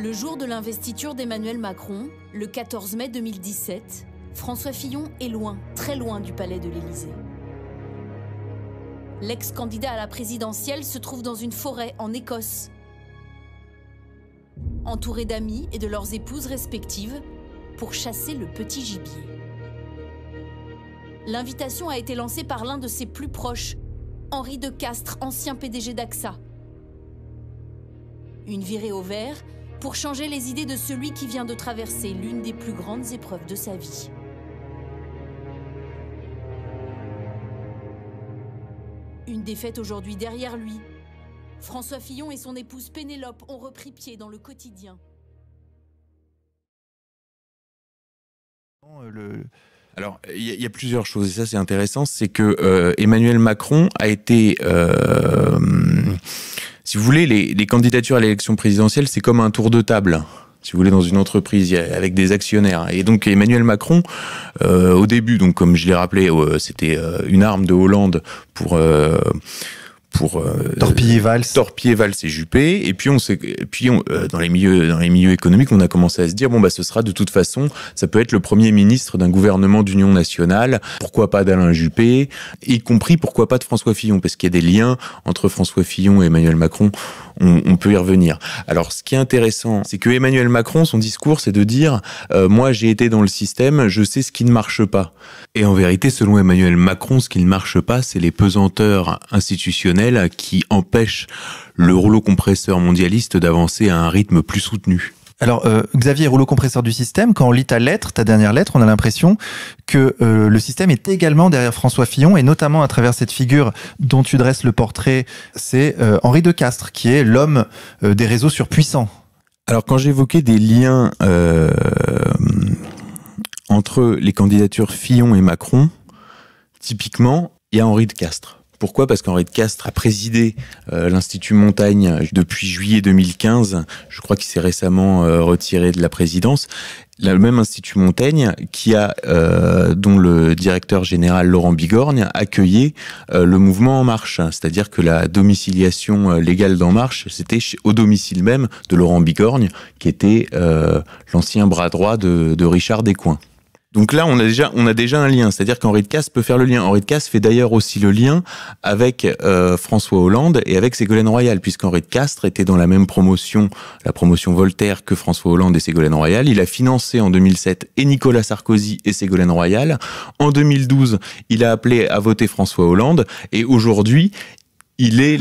Le jour de l'investiture d'Emmanuel Macron, le 14 mai 2017, François Fillon est loin, très loin du palais de l'Élysée. L'ex-candidat à la présidentielle se trouve dans une forêt en Écosse. Entouré d'amis et de leurs épouses respectives pour chasser le petit gibier. L'invitation a été lancée par l'un de ses plus proches, Henri de Castries, ancien PDG d'AXA. Une virée au vert pour changer les idées de celui qui vient de traverser l'une des plus grandes épreuves de sa vie. Une défaite aujourd'hui derrière lui. François Fillon et son épouse Pénélope ont repris pied dans le quotidien. Alors, il y a plusieurs choses, et ça c'est intéressant, c'est que Emmanuel Macron a été... si vous voulez, les candidatures à l'élection présidentielle, c'est comme un tour de table, si vous voulez, dans une entreprise, avec des actionnaires. Et donc Emmanuel Macron, au début, donc comme je l'ai rappelé, c'était une arme de Hollande pour torpiller Valls et Juppé, et puis dans les milieux économiques, on a commencé à se dire bon bah ce sera de toute façon, ça peut être le premier ministre d'un gouvernement d'union nationale, pourquoi pas d'Alain Juppé, y compris pourquoi pas de François Fillon, parce qu'il y a des liens entre François Fillon et Emmanuel Macron, on peut y revenir. Alors ce qui est intéressant, c'est que Emmanuel Macron, son discours, c'est de dire moi j'ai été dans le système, je sais ce qui ne marche pas. Et en vérité, selon Emmanuel Macron, ce qui ne marche pas, c'est les pesanteurs institutionnelles qui empêche le rouleau compresseur mondialiste d'avancer à un rythme plus soutenu. Alors, Xavier, rouleau compresseur du système, quand on lit ta dernière lettre, on a l'impression que le système est également derrière François Fillon, et notamment à travers cette figure dont tu dresses le portrait, c'est Henri de Castries, qui est l'homme des réseaux surpuissants. Alors, quand j'évoquais des liens entre les candidatures Fillon et Macron, typiquement, il y a Henri de Castries. Pourquoi ? Parce qu'Henri de Castries a présidé l'Institut Montaigne depuis juillet 2015. Je crois qu'il s'est récemment retiré de la présidence. Le même Institut Montaigne dont le directeur général Laurent Bigorgne accueillait le mouvement En Marche. C'est-à-dire que la domiciliation légale d'En Marche, c'était au domicile même de Laurent Bigorgne, qui était l'ancien bras droit de Richard Descoings. Donc là, on a déjà un lien, c'est-à-dire qu'Henri de Castries peut faire le lien. Henri de Castries fait d'ailleurs aussi le lien avec François Hollande et avec Ségolène Royal, puisqu'Henri de Castries était dans la même promotion, la promotion Voltaire, que François Hollande et Ségolène Royal. Il a financé en 2007 et Nicolas Sarkozy et Ségolène Royal. En 2012, il a appelé à voter François Hollande, et aujourd'hui,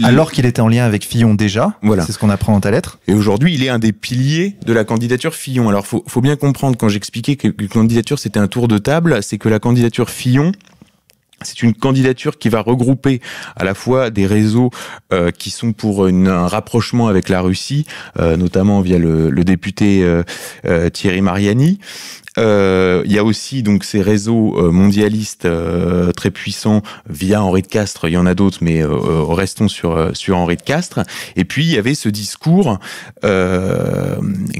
alors qu'il était en lien avec Fillon déjà, voilà. C'est ce qu'on apprend dans ta lettre. Et aujourd'hui, il est un des piliers de la candidature Fillon. Alors, faut bien comprendre, quand j'expliquais que la candidature, c'était un tour de table, c'est que la candidature Fillon, c'est une candidature qui va regrouper à la fois des réseaux qui sont pour un rapprochement avec la Russie, notamment via le député Thierry Mariani. Il y a aussi donc ces réseaux mondialistes très puissants via Henri de Castries. Il y en a d'autres, mais restons sur Henri de Castries. Et puis il y avait ce discours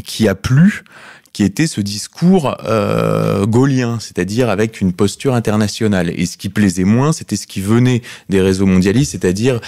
qui a plu, qui était ce discours gaullien, c'est-à-dire avec une posture internationale. Et ce qui plaisait moins, c'était ce qui venait des réseaux mondialistes, c'est-à-dire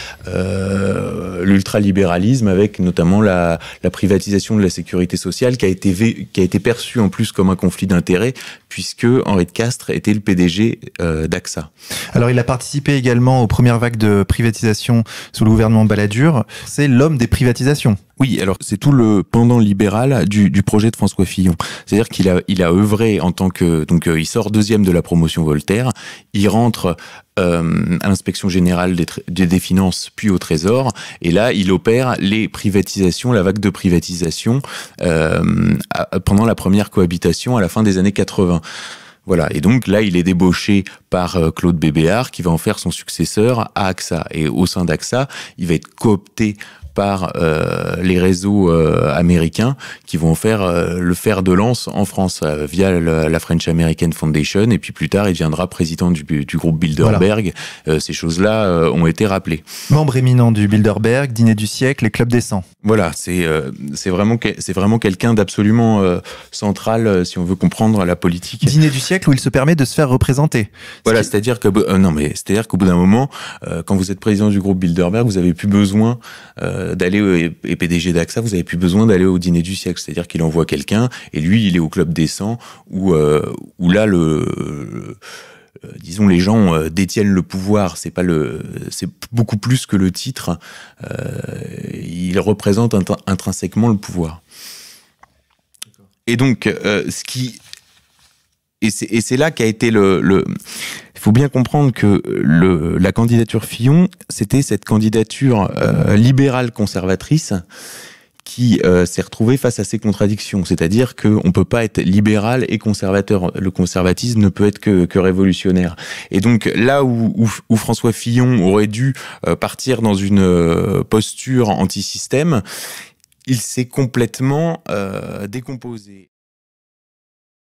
l'ultralibéralisme, avec notamment la privatisation de la sécurité sociale, qui a été perçue en plus comme un conflit d'intérêts, puisque Henri de Castries était le PDG d'AXA. Alors il a participé également aux premières vagues de privatisation sous le gouvernement Balladur. C'est l'homme des privatisations. Oui, alors c'est tout le pendant libéral du projet de François Fillon. C'est-à-dire qu'il a œuvré en tant que... Donc il sort deuxième de la promotion Voltaire, il rentre à l'inspection générale des finances, puis au Trésor, et là il opère les privatisations, la vague de privatisation pendant la première cohabitation à la fin des années 80. Voilà, et donc là, il est débauché par Claude Bébéar, qui va en faire son successeur à AXA. Et au sein d'AXA, il va être coopté par les réseaux américains qui vont faire le fer de lance en France via la French American Foundation, et puis plus tard il deviendra président du groupe Bilderberg. Voilà. Ces choses-là ont été rappelées. Membre éminent du Bilderberg, Dîner du siècle et Club des 100. Voilà, c'est vraiment quelqu'un d'absolument central si on veut comprendre la politique. Dîner du siècle où il se permet de se faire représenter. Voilà, c'est-à-dire que non, mais c'est-à-dire qu'au bout d'un moment, quand vous êtes président du groupe Bilderberg, vous avez plus besoin d'aller et PDG d'AXA, vous avez plus besoin d'aller au dîner du siècle. C'est-à-dire qu'il envoie quelqu'un et lui, il est au club des 100 où là disons les gens détiennent le pouvoir. C'est beaucoup plus que le titre. Il représente intrinsèquement le pouvoir. Et donc, c'est là qu'a été il faut bien comprendre que la candidature Fillon, c'était cette candidature libérale conservatrice qui s'est retrouvée face à ces contradictions. C'est-à-dire qu'on ne peut pas être libéral et conservateur. Le conservatisme ne peut être que révolutionnaire. Et donc là où François Fillon aurait dû partir dans une posture anti-système, il s'est complètement décomposé.